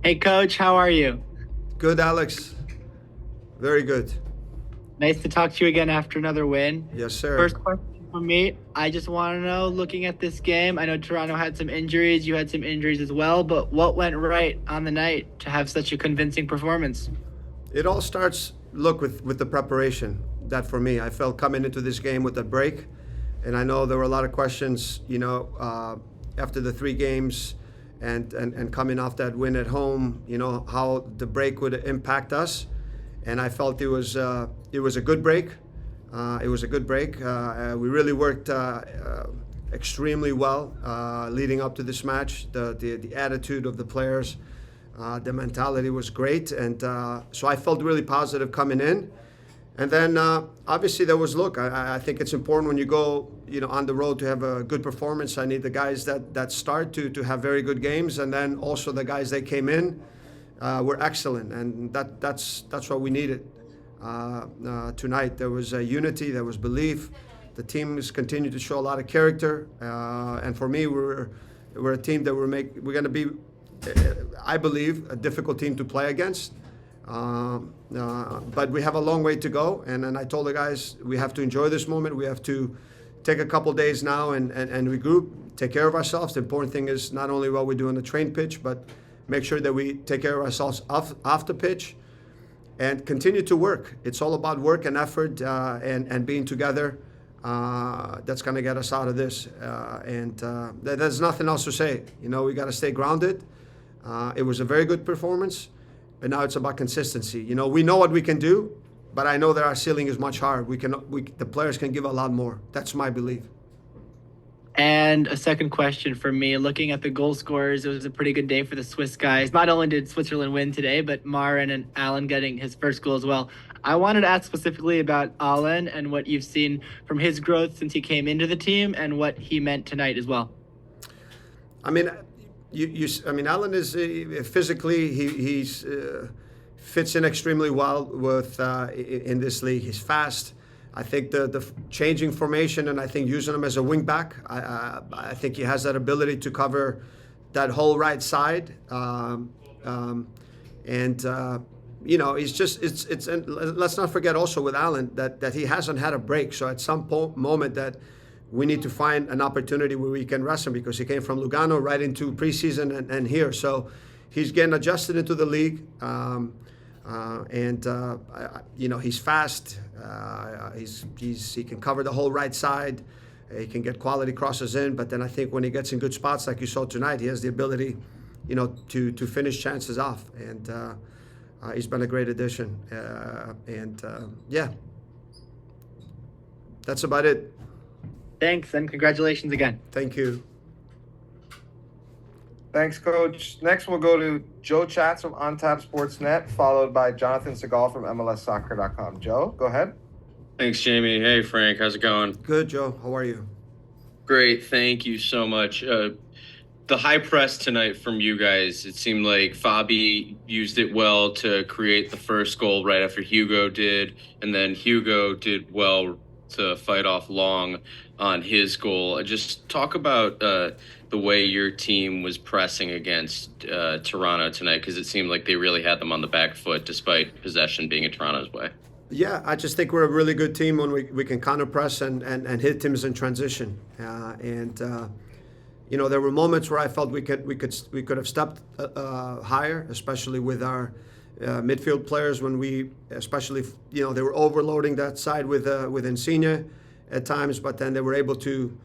Hey, Coach, how are you? Good, Alex. Very good. Nice to talk to you again after another win. Yes, sir. First question from me. I just want to know, looking at this game, I know Toronto had some injuries, you had some injuries as well, but what went right on the night to have such a convincing performance? It all starts, look, with the preparation. That for me, I felt coming into this game with a break, and I know there were a lot of questions, after the three games, and coming off that win at home, how the break would impact us, and I felt it was a good break. It was a good break. We really worked extremely well leading up to this match. The attitude of the players, the mentality was great, and so I felt really positive coming in. And then obviously there was look. I think it's important when you go on the road to have a good performance. I need the guys that start to have very good games, and then also the guys that came in were excellent, and that's what we needed tonight. There was unity, there was belief. The team has continued to show a lot of character, and for me, we're a team that we're going to be, I believe, a difficult team to play against. But we have a long way to go, and then I told the guys we have to enjoy this moment. We have to take a couple days now and regroup, take care of ourselves. The important thing is not only what we do on the train pitch, but make sure that we take care of ourselves off the pitch and continue to work. It's all about work and effort and being together. That's going to get us out of this. And there's nothing else to say. We got to stay grounded. It was a very good performance, but now it's about consistency. We know what we can do, but I know that our ceiling is much higher. The players can give a lot more. That's my belief. And a second question for me, looking at the goal scorers, it was a pretty good day for the Swiss guys. Not only did Switzerland win today, but Marin and Allen getting his first goal as well. I wanted to ask specifically about Allen and what you've seen from his growth since he came into the team and what he meant tonight as well. I mean, Allen is physically he's fits in extremely well with in this league. He's fast. I think the changing formation and I think using him as a wing back. I think he has that ability to cover that whole right side. And he's just it's and let's not forget also with Allen that he hasn't had a break. So at some moment that we need to find an opportunity where we can rest him because he came from Lugano right into preseason and here. So he's getting adjusted into the league. He's fast. He can cover the whole right side. He can get quality crosses in. But then I think when he gets in good spots like you saw tonight, he has the ability, to finish chances off. And he's been a great addition. Yeah, that's about it. Thanks and congratulations again. Thank you. Thanks, Coach. Next, we'll go to Joe Chats from OnTap Sportsnet, followed by Jonathan Segal from MLSsoccer.com. Joe, go ahead. Thanks, Jamie. Hey, Frank. How's it going? Good, Joe. How are you? Great. Thank you so much. The high press tonight from you guys, it seemed like Fabi used it well to create the first goal right after Hugo did, and then Hugo did well to fight off Long on his goal. Just talk about the way your team was pressing against Toronto tonight, because it seemed like they really had them on the back foot despite possession being in Toronto's way. Yeah, I just think we're a really good team when we can counter press and hit teams in transition. There were moments where I felt we could have stepped higher, especially with our midfield players when they were overloading that side with Insigne at times, but then they were able to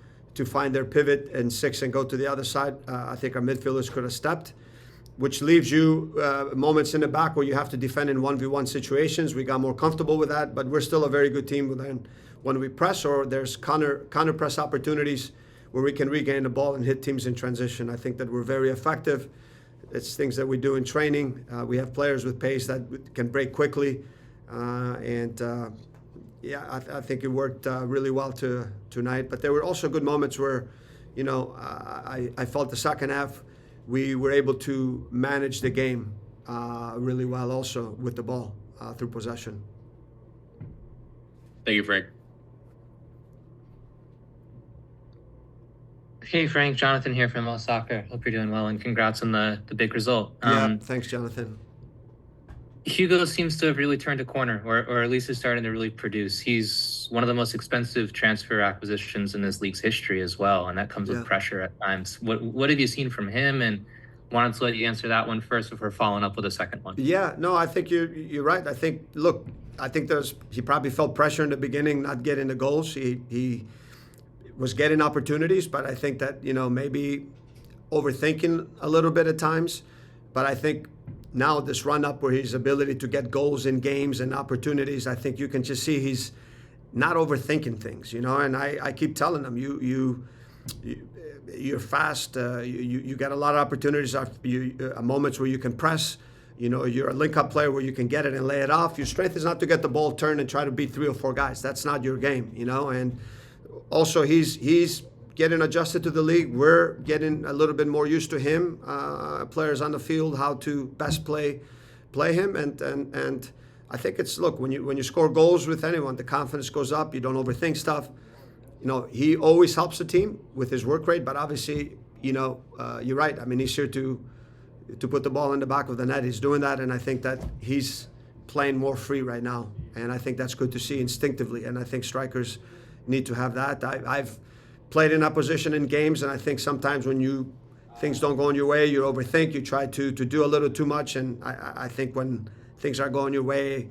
find their pivot in six and go to the other side. I think our midfielders could have stepped, which leaves you moments in the back where you have to defend in 1v1 situations. We got more comfortable with that, but we're still a very good team when we press or there's counter press opportunities where we can regain the ball and hit teams in transition. I think that we're very effective. It's things that we do in training. We have players with pace that can break quickly. I think it worked really well tonight. But there were also good moments where, I felt the second half we were able to manage the game really well also with the ball through possession. Thank you, Frank. Hey Frank, Jonathan here from Soccer. Hope you're doing well, and congrats on the big result. Yeah, thanks, Jonathan. Hugo seems to have really turned a corner, or at least is starting to really produce. He's one of the most expensive transfer acquisitions in this league's history as well, and that comes Yeah. with pressure at times. What have you seen from him? And wanted to let you answer that one first before following up with a second one. Yeah, no, I think you're right. I think he probably felt pressure in the beginning, not getting the goals. He was getting opportunities, but I think that maybe overthinking a little bit at times. But I think now this run up where his ability to get goals in games and opportunities, I think you can just see he's not overthinking things, And I keep telling him, you're fast. You get a lot of opportunities. Moments where you can press. You're a link-up player where you can get it and lay it off. Your strength is not to get the ball turned and try to beat 3 or 4 guys. That's not your game, And also, he's getting adjusted to the league. We're getting a little bit more used to him. Players on the field, how to best play him, and I think it's when you score goals with anyone, the confidence goes up. You don't overthink stuff. He always helps the team with his work rate, but obviously, you're right. I mean, he's here to put the ball in the back of the net. He's doing that, and I think that he's playing more free right now, and I think that's good to see instinctively. And I think strikers need to have that. I've played in that position in games, and I think sometimes when things don't go in your way, you overthink. You try to do a little too much, and I think when things are going your way,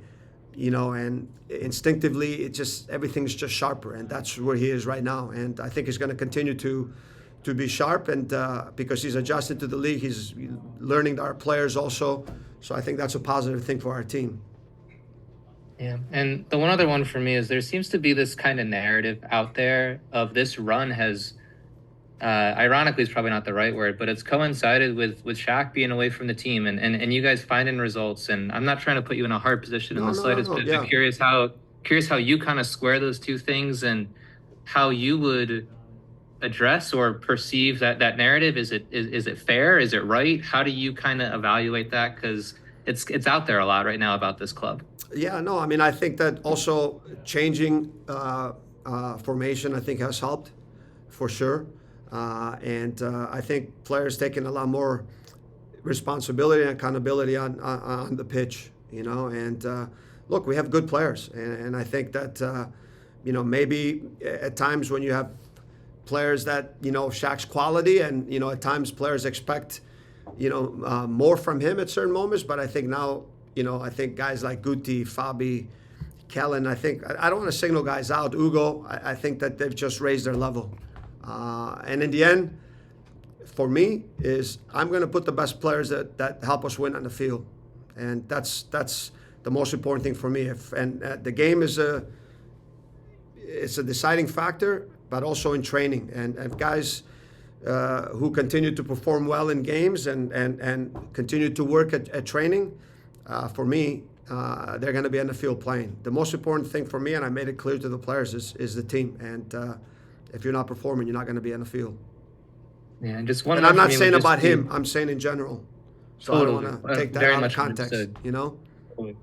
and instinctively, everything's just sharper, and that's where he is right now. And I think he's going to continue to be sharp, and because he's adjusted to the league, he's learning our players also. So I think that's a positive thing for our team. Yeah, and the one other one for me is there seems to be this kind of narrative out there of this run has, ironically is probably not the right word, but it's coincided with Shaq being away from the team and you guys finding results. And I'm not trying to put you in a hard position in the slightest, but I'm curious how you kind of square those two things and how you would address or perceive that narrative. Is it fair? Is it right? How do you kind of evaluate that? Because it's out there a lot right now about this club. Yeah, no, I mean, I think that also changing formation, I think, has helped for sure. And I think players taking a lot more responsibility and accountability on the pitch, And look, we have good players. And I think that, maybe at times when you have players that, Shaq's quality and, at times players expect, more from him at certain moments. But I think now, I think guys like Guti, Fabi, Kellen, I don't want to signal guys out. Ugo, I think that they've just raised their level. And in the end, for me, I'm going to put the best players that help us win on the field. And that's the most important thing for me. The game is it's a deciding factor, but also in training. And guys who continue to perform well in games and continue to work at training, for me, they're going to be on the field playing. The most important thing for me, and I made it clear to the players, is the team. And if you're not performing, you're not going to be on the field. Yeah, and just one. And I'm not saying about him. I'm saying in general. So totally. I don't want to take that out of context. Totally.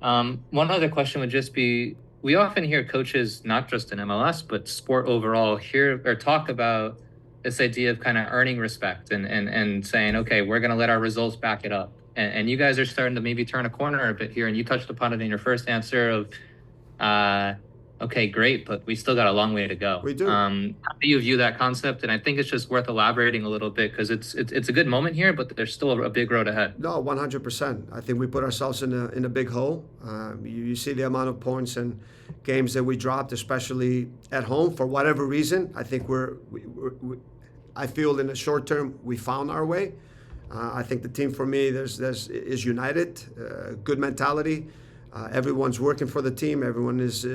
One other question would just be: we often hear coaches, not just in MLS, but sport overall, hear or talk about this idea of kind of earning respect and saying, okay, we're going to let our results back it up. And you guys are starting to maybe turn a corner a bit here, and you touched upon it in your first answer of, okay, great, but we still got a long way to go. We do. How do you view that concept? And I think it's just worth elaborating a little bit because it's a good moment here, but there's still a big road ahead. No, 100%. I think we put ourselves in a big hole. You see the amount of points and games that we dropped, especially at home for whatever reason. I think I feel in the short term we found our way. I think the team for me is united, good mentality. Everyone's working for the team. Everyone is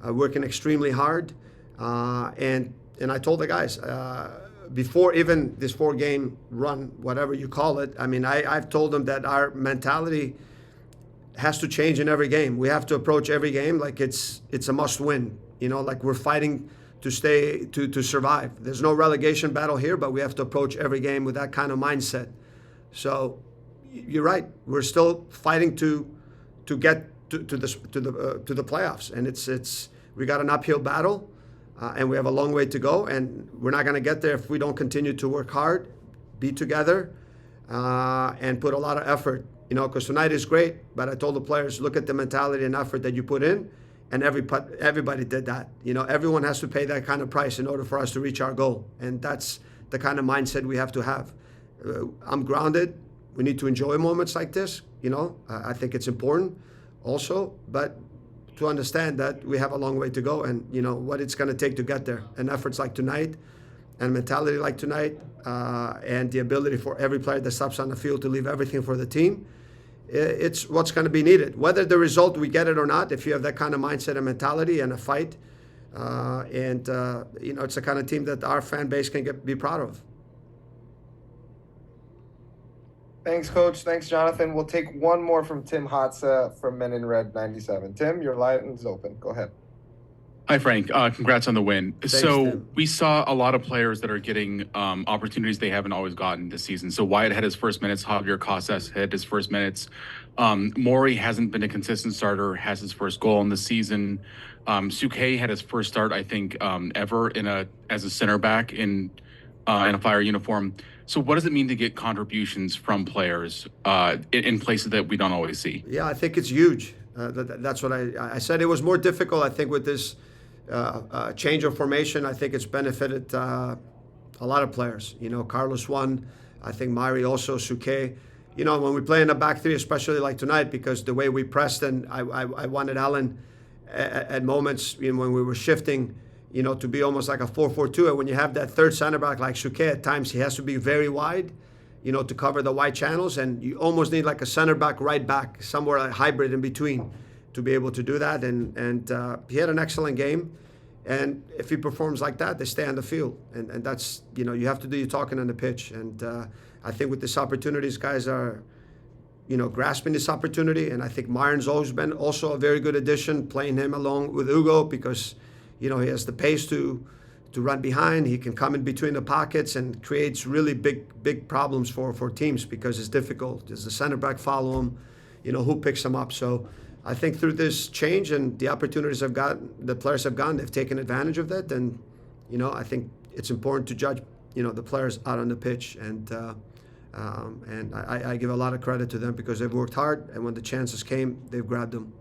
working extremely hard. And I told the guys before even this 4-game run, whatever you call it. I mean, I've told them that our mentality has to change in every game. We have to approach every game like it's a must-win. Like we're fighting to stay to survive. There's no relegation battle here, but we have to approach every game with that kind of mindset. So you're right. We're still fighting to get to the playoffs, and we got an uphill battle. And we have a long way to go, and we're not going to get there if we don't continue to work hard, be together, and put a lot of effort. Because tonight is great, but I told the players, look at the mentality and effort that you put in, and everybody did that. Everyone has to pay that kind of price in order for us to reach our goal, and that's the kind of mindset we have to have. I'm grounded. We need to enjoy moments like this. I think it's important also, but to understand that we have a long way to go, and what it's going to take to get there, and efforts like tonight and mentality like tonight, and the ability for every player that steps on the field to leave everything for the team, it's what's going to be needed. Whether the result we get it or not, if you have that kind of mindset and mentality and a fight, it's the kind of team that our fan base can be proud of. Thanks, Coach. Thanks, Jonathan. We'll take one more from Tim Hotza from Men in Red 97. Tim, your line is open. Go ahead. Hi, Frank. Congrats on the win. Thanks, so Tim. we saw a lot of players that are getting opportunities they haven't always gotten this season. So Wyatt had his first minutes. Javier Casas had his first minutes. Maury hasn't been a consistent starter, has his first goal in the season. Suke had his first start, I think, ever as a center back in a Fire uniform. So what does it mean to get contributions from players in places that we don't always see? Yeah, I think it's huge. That's what I said. It was more difficult, I think, with this change of formation. I think it's benefited a lot of players. Carlos won. I think Mari also, Suke. When we play in the back three, especially like tonight, because the way we pressed, and I wanted Alan at moments when we were shifting, to be almost like a 4-4-2. And when you have that third center back like Suke, at times he has to be very wide, to cover the wide channels. And you almost need like a center back, right back, somewhere like hybrid in between to be able to do that. And he had an excellent game. And if he performs like that, they stay on the field. And that's, you have to do your talking on the pitch. And I think with this opportunity, these guys are, grasping this opportunity. And I think Myron's always been also a very good addition, playing him along with Hugo, because he has the pace to run behind. He can come in between the pockets and creates really big problems for teams, because it's difficult. Does the center back follow him? Who picks him up? So I think through this change and the opportunities the players have gotten, they've taken advantage of that. And I think it's important to judge the players out on the pitch, and I give a lot of credit to them, because they've worked hard, and when the chances came, they've grabbed them.